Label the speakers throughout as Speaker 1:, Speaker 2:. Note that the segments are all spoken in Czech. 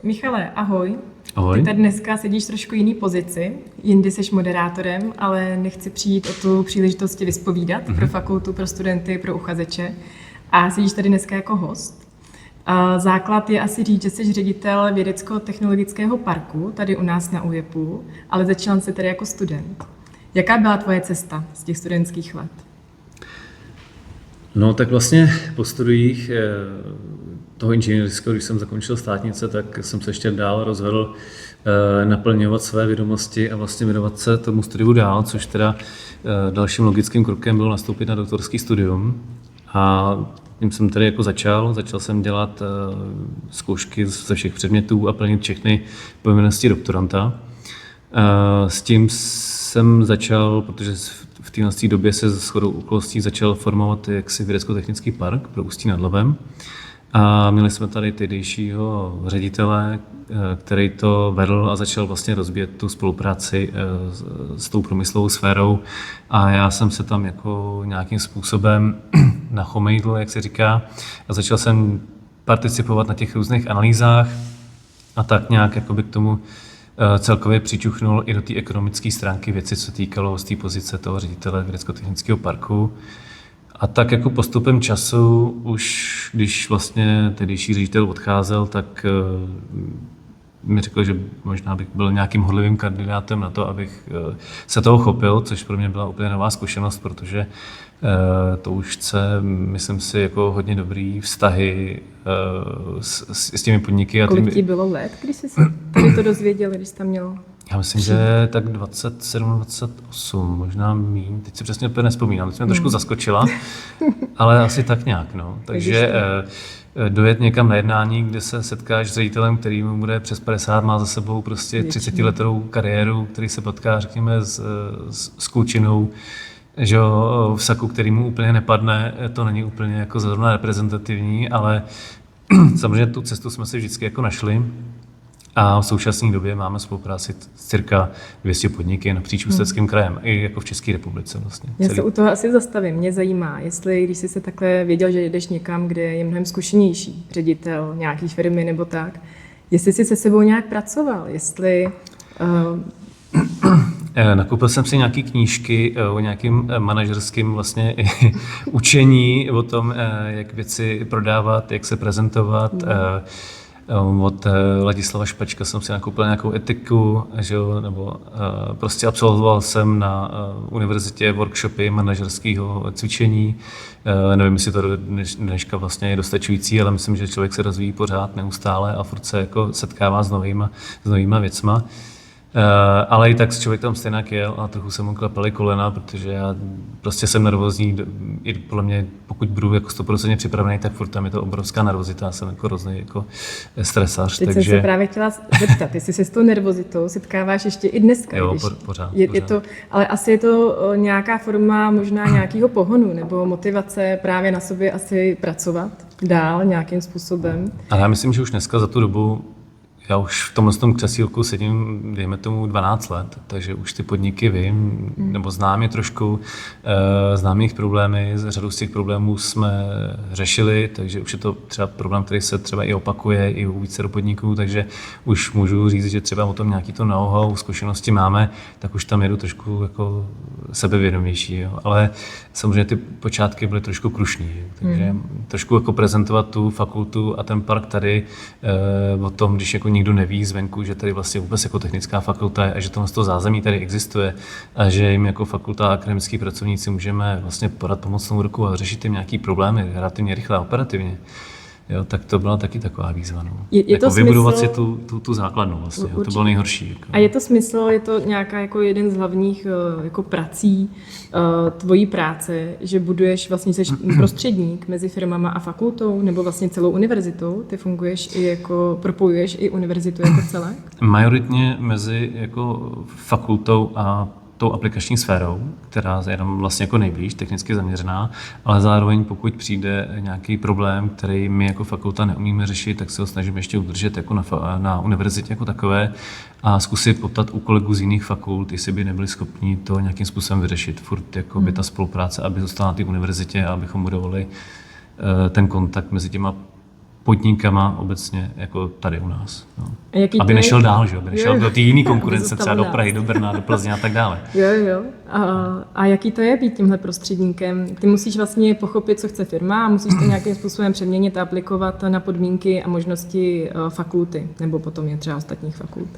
Speaker 1: Michale, ahoj.
Speaker 2: Ahoj.
Speaker 1: Ty tady dneska sedíš trošku jiný pozici, jindy seš moderátorem, ale nechci přijít o tu příležitost tě vyspovídat pro fakultu, pro studenty, pro uchazeče. A sedíš tady dneska jako host. Základ je asi říct, že jsi ředitel vědecko-technologického parku tady u nás na UJEPu, ale začal jsi tady jako student. Jaká byla tvoje cesta z těch studentských let?
Speaker 2: No tak vlastně po studiích toho inženýrského, když jsem zakončil státnice, tak jsem se ještě dál rozhodl naplňovat své vědomosti a vlastně věnovat se tomu studiu dál, což teda dalším logickým krokem bylo nastoupit na doktorský studium. A tím jsem tady jako začal jsem dělat zkoušky ze všech předmětů a plnit všechny povinnosti doktoranta. S tím jsem začal, protože v této době se shodou okolností začal formovat jaksi vědecko-technický park pro Ústí nad Labem. A měli jsme tady tehdejšího ředitele, který to vedl a začal vlastně rozbíjet tu spolupráci s tou průmyslovou sférou. A já jsem se tam jako nějakým způsobem nachomejdl, jak se říká, a začal jsem participovat na těch různých analýzách a tak nějak jakoby k tomu celkově přičuchnul i do té ekonomické stránky věci, co týkalo z té pozice toho ředitele vědecko-technického parku. A tak jako postupem času, už když vlastně tehdejší ředitel odcházel, tak mi řekl, že možná bych byl nějakým hodlivým kandidátem na to, abych se toho chopil, což pro mě byla úplně nová zkušenost, protože to už chce, myslím si, jako hodně dobrý vztahy s těmi podniky.
Speaker 1: Kolik ti bylo let, když jsi se tady to dozvěděl, když jsi tam měl?
Speaker 2: Já myslím, že tak 27, 28, možná míň. Teď si přesně úplně nevzpomínám, teď mě trošku zaskočila, ale asi tak nějak. No. Takže dojet někam na jednání, kde se setkáš s ředitelem, který mu bude přes 50, má za sebou prostě 30letou kariéru, který se potká, řekněme, s klučinou, že v saku, který mu úplně nepadne, to není úplně jako zrovna reprezentativní, ale samozřejmě tu cestu jsme si vždycky jako našli. A v současné době máme spolupráci s cirka 200 podniky napříč Ústeckým krajem, i jako v České republice vlastně.
Speaker 1: Já se u toho asi zastavím. Mě zajímá, jestli když jsi se takhle věděl, že jdeš někam, kde je mnohem zkušenější ředitel nějaký firmy nebo tak, jestli jsi se sebou nějak pracoval, jestli...
Speaker 2: Nakoupil jsem si nějaké knížky o nějakým manažerským vlastně učení, o tom, jak věci prodávat, jak se prezentovat. Od Ladislava Špačka jsem si nakoupil nějakou etiku, že jo, nebo prostě absolvoval jsem na univerzitě workshopy manažerského cvičení. Nevím, jestli to dneška vlastně je dostačující, ale myslím, že člověk se rozvíjí pořád neustále a furt se jako setkává s novýma věcma. Ale i tak člověk tam stejně jel a trochu se mu klepaly kolena, protože já prostě jsem nervózní, i podle mě, pokud budu jako 100% připravený, tak furt tam je to obrovská nervozita, jsem jako hrozný jako stresař.
Speaker 1: Teď jsem se právě chtěla zeptat, jestli se s tou nervozitou setkáváš ještě i dneska.
Speaker 2: Jo, pořád.
Speaker 1: Je to, ale asi je to nějaká forma možná nějakého pohonu nebo motivace právě na sobě asi pracovat dál nějakým způsobem.
Speaker 2: Ale já myslím, že už dneska za tu dobu já už v tomhle křesílku sedím, dejme tomu 12 let, takže už ty podniky vím, nebo znám je trošku, znám jejich problémy, řadu z těch problémů jsme řešili, takže už je to třeba problém, který se třeba i opakuje i u více podniků, takže už můžu říct, že třeba o tom nějaký to know-how, zkušenosti máme, tak už tam jedu trošku jako sebevědomější, jo. Ale samozřejmě ty počátky byly trošku krušní, takže trošku jako prezentovat tu fakultu a ten park tady o tom, když jako nikdo neví zvenku, že tady vlastně vůbec jako technická fakulta je a že tohle z toho zázemí tady existuje a že jim jako fakulta a akademický pracovníci můžeme vlastně podat pomocnou ruku a řešit jim nějaký problémy relativně rychle a operativně. Jo, tak to byla taky taková výzva. No.
Speaker 1: Je to
Speaker 2: vybudovat
Speaker 1: smysl...
Speaker 2: si tu základnu vlastně, to bylo nejhorší. Jako.
Speaker 1: A je to smysl, je to nějaká jako jeden z hlavních jako prací tvojí práce, že buduješ vlastně seš prostředník mezi firmama a fakultou nebo vlastně celou univerzitou? Ty funguješ i jako, propojuješ i univerzitu jako celek?
Speaker 2: Majoritně mezi jako fakultou a tou aplikační sférou, která je tam vlastně jako nejblíž, technicky zaměřená, ale zároveň pokud přijde nějaký problém, který my jako fakulta neumíme řešit, tak se ho snažíme ještě udržet jako na univerzitě jako takové a zkusit poptat u kolegů z jiných fakult, jestli by nebyli schopni to nějakým způsobem vyřešit. Furt jako by ta spolupráce, aby zůstala na té univerzitě a abychom budovali ten kontakt mezi těma podnikama obecně jako tady u nás. No.
Speaker 1: Aby
Speaker 2: nešel dál, že? Aby nešel do té jiné konkurence, třeba do
Speaker 1: nás.
Speaker 2: Prahy, do Brna, do Plzně a tak dále.
Speaker 1: Jo. A jaký to je být tímhle prostředníkem? Ty musíš vlastně pochopit, co chce firma a musíš to nějakým způsobem přeměnit a aplikovat na podmínky a možnosti fakulty, nebo potom je třeba ostatních fakult.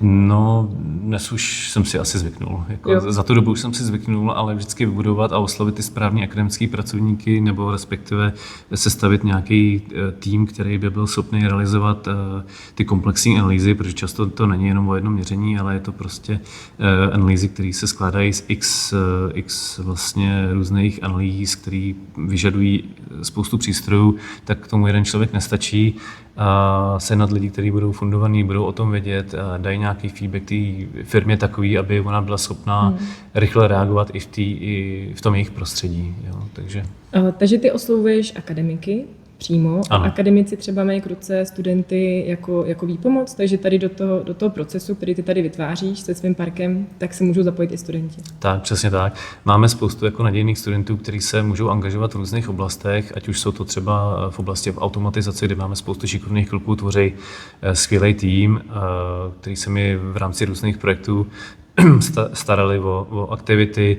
Speaker 2: No, dnes už jsem si asi zvyknul. Za tu dobu už jsem si zvyknul, ale vždycky vybudovat a oslovit ty správní akademické pracovníky nebo respektive sestavit nějaký tým, který by byl schopný realizovat ty komplexní analýzy, protože často to není jenom o jednom měření, ale je to prostě analýzy, které se skládají z x vlastně různých analýz, které vyžadují spoustu přístrojů, tak k tomu jeden člověk nestačí. A sehnat lidi, kteří budou fundovaní, budou o tom vědět, dají nějaký feedback té firmě takový, aby ona byla schopná rychle reagovat i v tom jejich prostředí. Jo.
Speaker 1: Takže ty oslovuješ akademiky přímo a akademici třeba mají k ruce studenty jako výpomoc, takže tady do toho procesu, který ty tady vytváříš se svým parkem, tak se můžou zapojit i studenti.
Speaker 2: Tak, přesně tak. Máme spoustu jako nadějných studentů, kteří se můžou angažovat v různých oblastech, ať už jsou to třeba v oblasti automatizace, kde máme spoustu šikovných kluků, tvoří skvělý tým, který se mi v rámci různých projektů starali o aktivity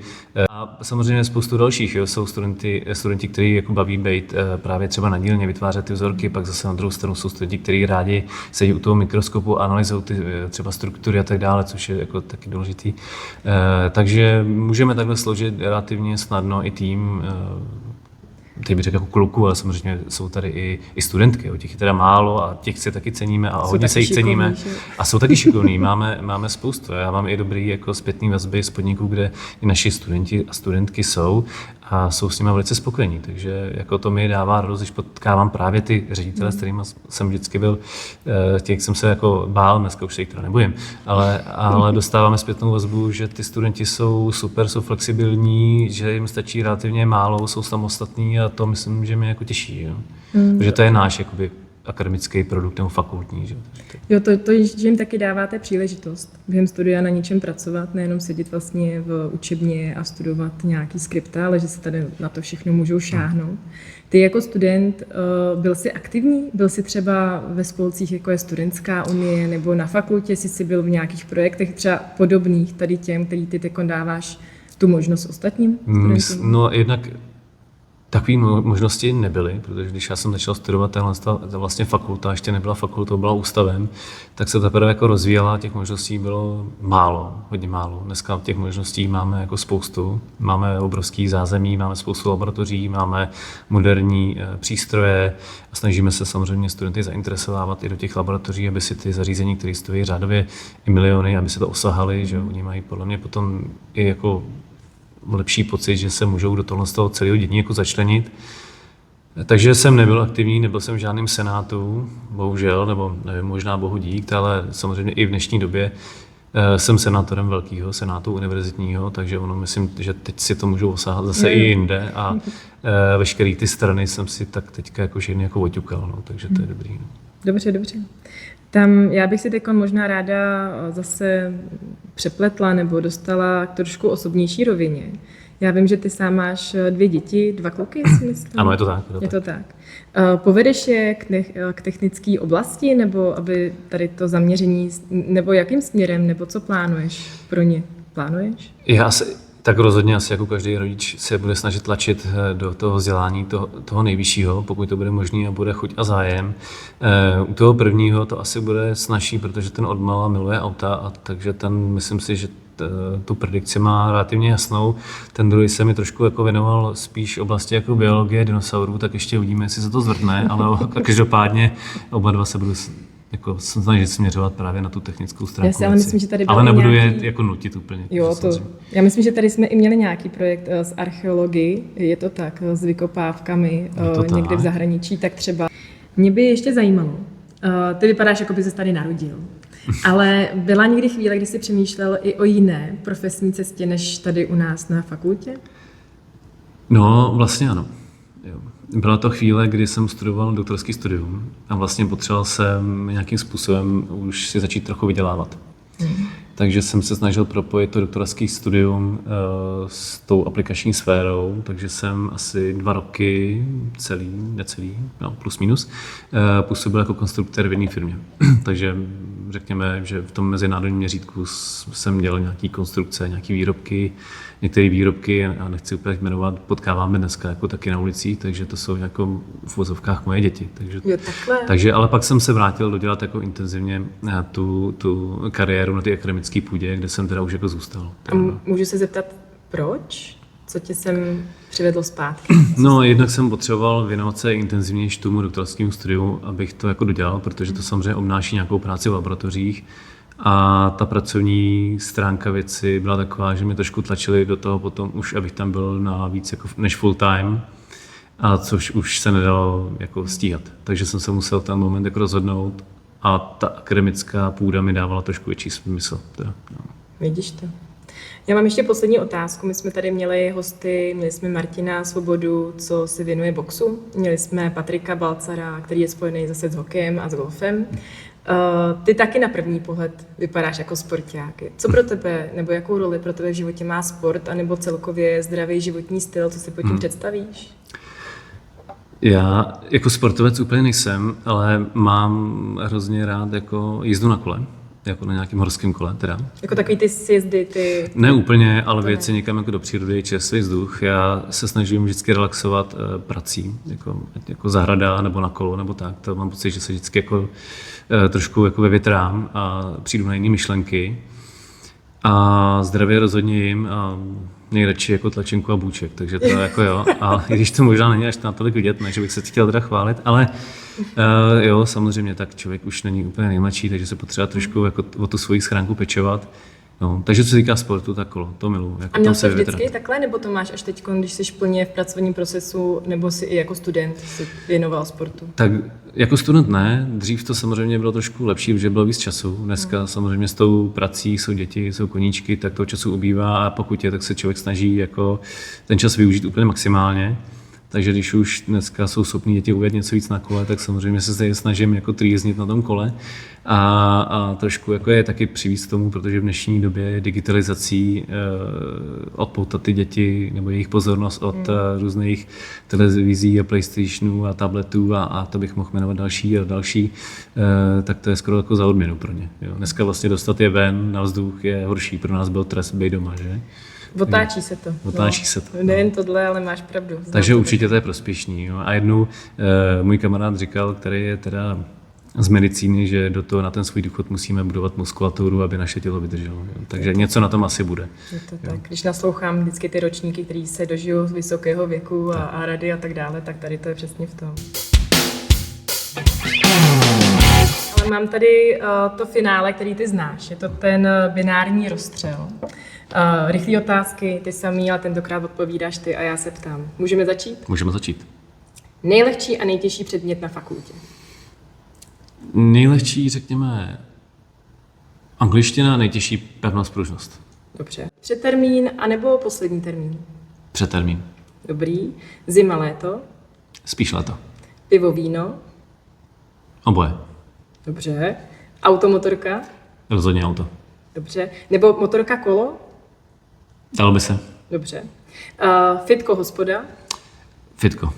Speaker 2: a samozřejmě spoustu dalších. Jo. Jsou studenti, kteří jako baví být právě třeba na dílně, vytvářet ty vzorky, pak zase na druhou stranu jsou studenti, kteří rádi sedí u toho mikroskopu, analyzují ty třeba struktury a tak dále, což je jako taky důležitý. Takže můžeme takhle složit relativně snadno i tým, teď bych řekl jako kluků, ale samozřejmě jsou tady i studentky, těch je teda málo a těch si taky ceníme a hodně se jich ceníme. A jsou taky šikovní, máme spoustu. Já mám i dobrý jako zpětný vazby z podniků, kde i naši studenti a studentky jsou a jsou s nimi velice spokojení. Takže jako to mi dává radost, když potkávám právě ty ředitele, s kterými jsem vždycky byl, těch jsem se jako bál, dneska už se jich teda nebojím, ale dostáváme zpětnou vazbu, že ty studenti jsou super, jsou flexibilní, že jim stačí relativně málo, jsou samostatní a to myslím, že mě jako těší. Jo. Protože to je náš jakoby akademický produkt nebo fakultní. Že?
Speaker 1: Jo, to, že jim taky dáváte příležitost během studia na něčem pracovat, nejenom sedět vlastně v učebně a studovat nějaký skripta, ale že se tady na to všechno můžou šáhnout. Ty jako student byl jsi aktivní? Byl jsi třeba ve spolcích, jako je Studentská unie, nebo na fakultě jsi byl v nějakých projektech třeba podobných tady těm, který ty dáváš tu možnost ostatním studentům?
Speaker 2: No jednak takové možnosti nebyly, protože když já jsem začal studovat, ta vlastně fakulta, ještě nebyla fakultou, byla ústavem, tak se teprve jako rozvíjela, těch možností bylo málo, hodně málo. Dneska těch možností máme jako spoustu, máme obrovský zázemí, máme spoustu laboratoří, máme moderní přístroje a snažíme se samozřejmě studenty zainteresovávat i do těch laboratoří, aby si ty zařízení, které stojí řádově i miliony, aby se to osahali, že oni mají podle mě potom i jako lepší pocit, že se můžou do toho celého dění jako začlenit. Takže jsem nebyl aktivní, nebyl jsem v žádném senátu, bohužel, nebo nevím, možná bohu dík, ale samozřejmě i v dnešní době jsem senátorem velkého senátu univerzitního, takže ono myslím, že teď si to můžou osahat zase i jinde a veškeré ty strany jsem si tak teďka jako všechny jako oťukal, no, takže to je dobrý. No.
Speaker 1: Dobře. Tam já bych si teď možná ráda zase přepletla nebo dostala k trošku osobnější rovině. Já vím, že ty sám máš 2 děti, 2 kluky, si myslím.
Speaker 2: Ano, je to tak.
Speaker 1: Je to tak. Povedeš je k technické oblasti, nebo aby tady to zaměření, nebo jakým směrem, nebo co plánuješ pro ně? Plánuješ?
Speaker 2: Tak rozhodně asi jako každý rodič se bude snažit tlačit do toho vzdělání toho nejvyššího, pokud to bude možné a bude chuť a zájem. U toho prvního to asi bude snazší, protože ten odmala miluje auta, a takže ten myslím si, že tu predikci má relativně jasnou. Ten druhý se mi trošku jako věnoval spíš oblasti jako biologie dinosaurů, tak ještě uvidíme, jestli se to zvrtne, ale každopádně oba dva se budou jako snažit směřovat právě na tu technickou stránku.
Speaker 1: Ale myslím, že tady
Speaker 2: ale nebudu je jako nutit úplně.
Speaker 1: Jo, já myslím, že tady jsme i měli nějaký projekt z archeologii, je to tak, s vykopávkami někde v zahraničí, tak třeba mě by ještě zajímalo, ty vypadáš, jako by ses tady narodil, ale byla někdy chvíle, kdy jsi přemýšlel i o jiné profesní cestě, než tady u nás na fakultě?
Speaker 2: No, vlastně ano. Jo. Byla to chvíle, kdy jsem studoval doktorský studium a vlastně potřeboval jsem nějakým způsobem už si začít trochu vydělávat. takže jsem se snažil propojit to doktorský studium s tou aplikační sférou, takže jsem asi 2 roky, plus minus, působil jako konstruktér v jedné firmě. Takže řekněme, že v tom mezinárodním měřítku jsem dělal nějaké konstrukce, nějaké výrobky, některé výrobky, a nechci úplně jmenovat, potkáváme dneska jako taky na ulicích, takže to jsou jako v vozovkách moje děti. Takže ale pak jsem se vrátil dodělat jako intenzivně tu kariéru na té akademické půdě, kde jsem teda už jako zůstal.
Speaker 1: A můžu se zeptat, proč? Co tě sem přivedlo zpátky?
Speaker 2: No, jednak jsem potřeboval věnovat se intenzivněji tomu doktorskému studiu, abych to jako dodělal, protože to samozřejmě obnáší nějakou práci v laboratořích. A ta pracovní stránka věci byla taková, že mě trošku tlačili do toho potom už, abych tam byl na víc jako než full time, a což už se nedalo jako stíhat. Takže jsem se musel v ten moment jako rozhodnout a ta akademická půda mi dávala trošku větší smysl.
Speaker 1: Vidíš to. Já mám ještě poslední otázku. My jsme tady měli hosty, měli jsme Martina Svobodu, co se věnuje boxu. Měli jsme Patrika Balcara, který je spojený zase s hokejem a s golfem. Ty taky na první pohled vypadáš jako sporták. Co pro tebe, nebo jakou roli pro tebe v životě má sport, anebo celkově zdravý životní styl, co si pod tím představíš?
Speaker 2: Já jako sportovec úplně nejsem, ale mám hrozně rád jako jízdu na kole, jako na nějakém horském kole teda.
Speaker 1: Jako takový ty sjezdy, ty...
Speaker 2: Ne úplně, ale věci někam jako do přírody, čerstvý vzduch. Já se snažím vždycky relaxovat prací, jako zahrada nebo na kolo nebo tak. To mám pocit, že se vždycky jako trošku jako vyvětrám a přijdu na jiné myšlenky. A zdravě rozhodně jim a nejradši jako tlačenku a bůček, takže to jako jo. A i když to možná není až natolik vidět, ne, že bych se chtěl teda chválit, ale jo, samozřejmě tak člověk už není úplně nejmladší, takže se potřeba trošku jako o tu svoji schránku pečovat. No, takže co se týká sportu, tak kolo, to miluji. Jako
Speaker 1: a měl jsi vždycky takhle, nebo to máš až teď, když jsi plně v pracovním procesu, nebo si i jako student si věnoval sportu?
Speaker 2: Tak jako student ne, dřív to samozřejmě bylo trošku lepší, protože bylo víc času. Dneska samozřejmě s tou prací jsou děti, jsou koníčky, tak toho času ubývá a pokud je, tak se člověk snaží jako ten čas využít úplně maximálně. Takže když už dneska jsou schopní děti ujet něco víc na kole, tak samozřejmě se snažím jako trýznit na tom kole a trošku jako je taky přivízt k tomu, protože v dnešní době je digitalizací odpoutat ty děti nebo jejich pozornost od různých televizí a PlayStationů a tabletů a to bych mohl jmenovat další a další, tak to je skoro jako za odměnu pro ně. Jo. Dneska vlastně dostat je ven na vzduch je horší, pro nás byl trest být doma, že?
Speaker 1: Otáčí se to.
Speaker 2: Otáčí se to.
Speaker 1: Nejen tohle, ale máš pravdu.
Speaker 2: Takže určitě to je prospěšný. Jo. A jednou můj kamarád říkal, který je teda z medicíny, že do toho na ten svůj důchod musíme budovat muskulaturu, aby naše tělo vydrželo. Jo. Takže něco na tom asi bude.
Speaker 1: Je to tak. Když naslouchám vždycky ty ročníky, kteří se dožijou z vysokého věku a rady a tak dále, tak tady to je přesně v tom. Ale mám tady to finále, který ty znáš. Je to ten binární rozstřel. Rychlé otázky, ty samý, ale tentokrát odpovídáš ty a já se ptám. Můžeme začít?
Speaker 2: Můžeme začít.
Speaker 1: Nejlehčí a nejtěžší předmět na fakultě?
Speaker 2: Nejlehčí, řekněme, angličtina, nejtěžší pevnost, pružnost.
Speaker 1: Dobře. Předtermín anebo poslední termín?
Speaker 2: Předtermín.
Speaker 1: Dobrý. Zima, léto?
Speaker 2: Spíš léto.
Speaker 1: Pivo, víno?
Speaker 2: Oboje.
Speaker 1: Dobře. Auto, motorka?
Speaker 2: Rozhodně auto.
Speaker 1: Dobře. Nebo motorka, kolo?
Speaker 2: Dalo by se.
Speaker 1: Dobře. Fitko, hospoda?
Speaker 2: Fitko.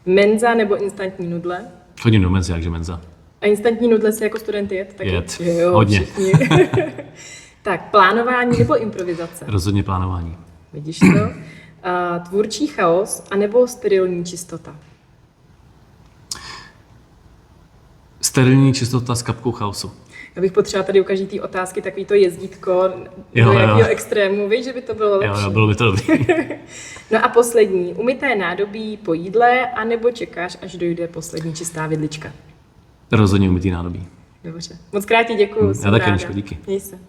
Speaker 1: Menza nebo instantní nudle?
Speaker 2: Chodím do menzy, jakže menza.
Speaker 1: A instantní nudle si jako student jet? Tak
Speaker 2: jo, hodně.
Speaker 1: Tak, plánování nebo improvizace?
Speaker 2: Rozhodně plánování.
Speaker 1: Vidíš to? Tvůrčí chaos anebo sterilní čistota?
Speaker 2: Sterilní čistota s kapkou chaosu.
Speaker 1: Já bych potřebovala tady u každé té otázky takový to jezdítko do jakého extrému, víš, že by to bylo lepší.
Speaker 2: Jo, bylo by to dobrý.
Speaker 1: No a poslední, umyté nádobí po jídle, anebo čekáš, až dojde poslední čistá vidlička?
Speaker 2: Rozhodně umytý nádobí.
Speaker 1: Dobře. Moc krát ti děkuju.
Speaker 2: Já taky, Miško, díky.
Speaker 1: Měj se.